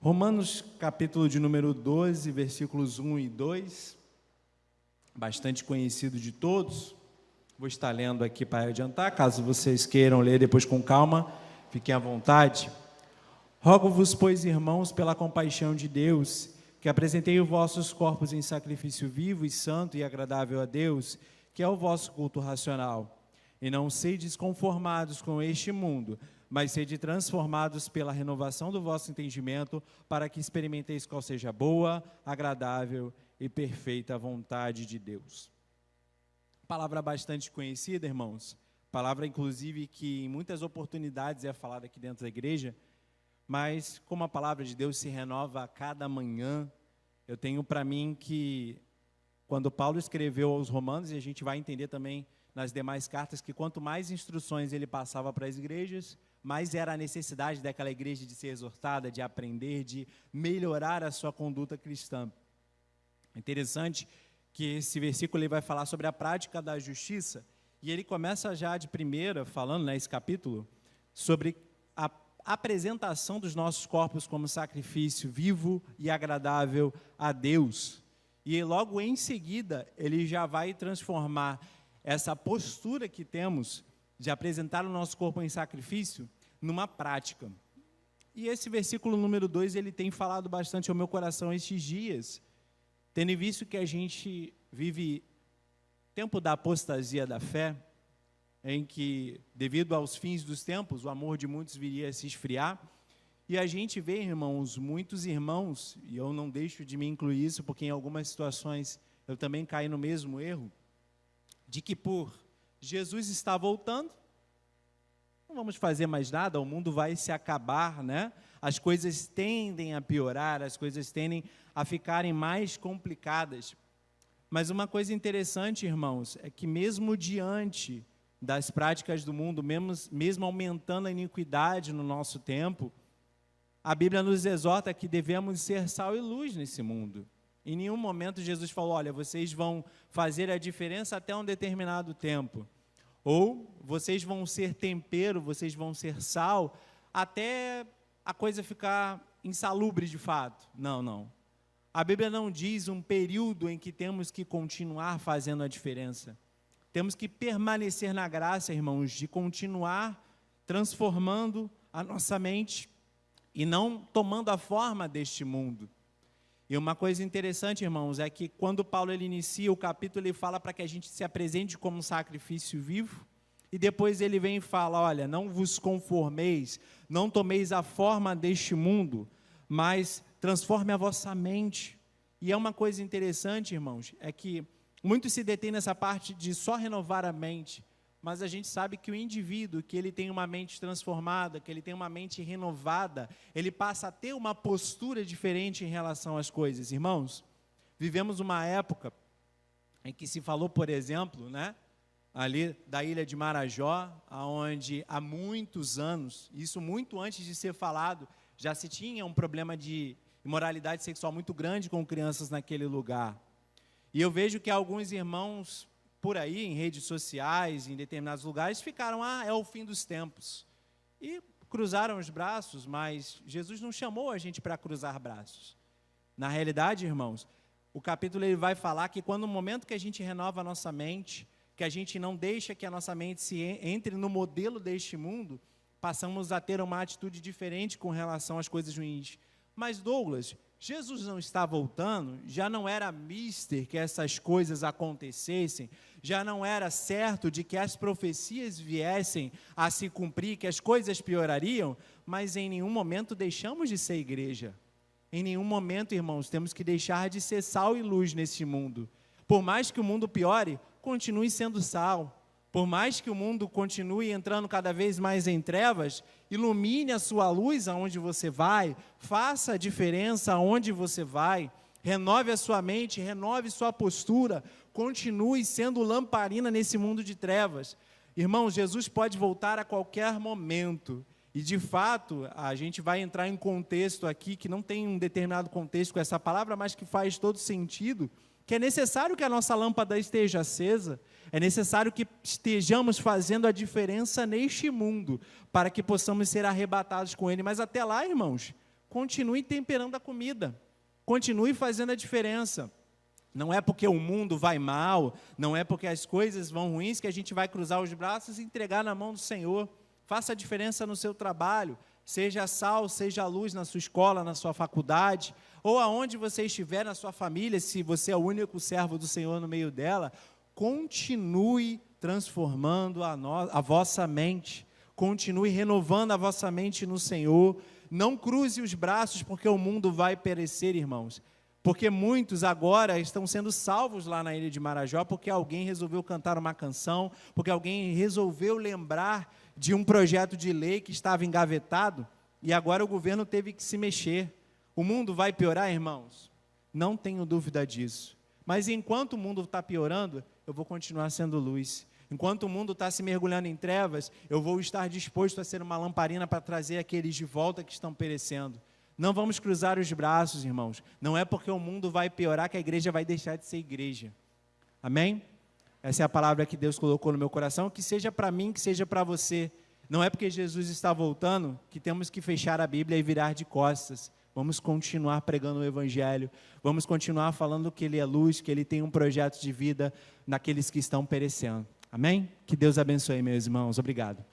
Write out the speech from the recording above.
Romanos, capítulo de número 12, versículos 1 e 2, bastante conhecido de todos. Vou estar lendo aqui para adiantar, caso vocês queiram ler depois com calma, fiquem à vontade. Rogo-vos, pois, irmãos, pela compaixão de Deus, que apresentei os vossos corpos em sacrifício vivo e santo e agradável a Deus, que é o vosso culto racional. E não sedes conformados com este mundo, mas sede transformados pela renovação do vosso entendimento, para que experimenteis qual seja a boa, agradável e perfeita vontade de Deus. Palavra bastante conhecida, irmãos. Palavra, inclusive, que em muitas oportunidades é falada aqui dentro da igreja, mas como a palavra de Deus se renova a cada manhã, eu tenho para mim que, quando Paulo escreveu aos Romanos, e a gente vai entender também nas demais cartas, que quanto mais instruções ele passava para as igrejas, mais era a necessidade daquela igreja de ser exortada, de aprender, de melhorar a sua conduta cristã. É interessante que esse versículo ele vai falar sobre a prática da justiça, e ele começa já de primeira, falando nesse capítulo, sobre a apresentação dos nossos corpos como sacrifício vivo e agradável a Deus. E logo em seguida, ele já vai transformar essa postura que temos de apresentar o nosso corpo em sacrifício numa prática. E esse versículo número 2, ele tem falado bastante ao meu coração estes dias, tendo visto que a gente vive tempo da apostasia da fé, em que, devido aos fins dos tempos, o amor de muitos viria a se esfriar, e a gente vê, irmãos, muitos irmãos, e eu não deixo de me incluir isso, porque em algumas situações eu também caí no mesmo erro, de que por Jesus está voltando, não vamos fazer mais nada, o mundo vai se acabar, né? As coisas tendem a piorar, as coisas tendem a ficarem mais complicadas. Mas uma coisa interessante, irmãos, é que mesmo diante das práticas do mundo, mesmo aumentando a iniquidade no nosso tempo, a Bíblia nos exorta que devemos ser sal e luz nesse mundo. Em nenhum momento Jesus falou, olha, vocês vão fazer a diferença até um determinado tempo. Ou vocês vão ser tempero, vocês vão ser sal, até a coisa ficar insalubre de fato. Não, não. A Bíblia não diz um período em que temos que continuar fazendo a diferença. Temos que permanecer na graça, irmãos, de continuar transformando a nossa mente e não tomando a forma deste mundo. E uma coisa interessante, irmãos, é que quando Paulo ele inicia o capítulo, ele fala para que a gente se apresente como um sacrifício vivo, e depois ele vem e fala, olha, não vos conformeis, não tomeis a forma deste mundo, mas transforme a vossa mente. E é uma coisa interessante, irmãos, é que muitos se detêm nessa parte de só renovar a mente, mas a gente sabe que o indivíduo, que ele tem uma mente transformada, que ele tem uma mente renovada, ele passa a ter uma postura diferente em relação às coisas. Irmãos, vivemos uma época em que se falou, por exemplo, né, ali da ilha de Marajó, onde há muitos anos, isso muito antes de ser falado, já se tinha um problema de imoralidade sexual muito grande com crianças naquele lugar. E eu vejo que alguns irmãos por aí, em redes sociais, em determinados lugares, ficaram, é o fim dos tempos. E cruzaram os braços, mas Jesus não chamou a gente para cruzar braços. Na realidade, irmãos, o capítulo ele vai falar que quando no momento que a gente renova a nossa mente, que a gente não deixa que a nossa mente se entre no modelo deste mundo, passamos a ter uma atitude diferente com relação às coisas ruins. Mas, Douglas, Jesus não está voltando, já não era mister que essas coisas acontecessem, já não era certo de que as profecias viessem a se cumprir, que as coisas piorariam, mas em nenhum momento deixamos de ser igreja. Em nenhum momento, irmãos, temos que deixar de ser sal e luz nesse mundo. Por mais que o mundo piore, continue sendo sal. Por mais que o mundo continue entrando cada vez mais em trevas, ilumine a sua luz aonde você vai, faça a diferença aonde você vai, renove a sua mente, renove sua postura, continue sendo lamparina nesse mundo de trevas. Irmãos, Jesus pode voltar a qualquer momento, e de fato, a gente vai entrar em contexto aqui, que não tem um determinado contexto com essa palavra, mas que faz todo sentido, que é necessário que a nossa lâmpada esteja acesa, é necessário que estejamos fazendo a diferença neste mundo, para que possamos ser arrebatados com Ele. Mas até lá, irmãos, continue temperando a comida, continue fazendo a diferença. Não é porque o mundo vai mal, não é porque as coisas vão ruins que a gente vai cruzar os braços e entregar na mão do Senhor. Faça a diferença no seu trabalho, seja sal, seja luz na sua escola, na sua faculdade, ou aonde você estiver na sua família, se você é o único servo do Senhor no meio dela, continue transformando a vossa mente, continue renovando a vossa mente no Senhor. Não cruze os braços, porque o mundo vai perecer, irmãos. Porque muitos agora estão sendo salvos lá na ilha de Marajó, porque alguém resolveu cantar uma canção, porque alguém resolveu lembrar de um projeto de lei que estava engavetado, e agora o governo teve que se mexer. O mundo vai piorar, irmãos? Não tenho dúvida disso. Mas enquanto o mundo está piorando, eu vou continuar sendo luz. Enquanto o mundo está se mergulhando em trevas, eu vou estar disposto a ser uma lamparina para trazer aqueles de volta que estão perecendo. Não vamos cruzar os braços, irmãos. Não é porque o mundo vai piorar que a igreja vai deixar de ser igreja. Amém? Essa é a palavra que Deus colocou no meu coração, que seja para mim, que seja para você. Não é porque Jesus está voltando que temos que fechar a Bíblia e virar de costas. Vamos continuar pregando o Evangelho, vamos continuar falando que Ele é luz, que Ele tem um projeto de vida naqueles que estão perecendo. Amém? Que Deus abençoe, meus irmãos. Obrigado.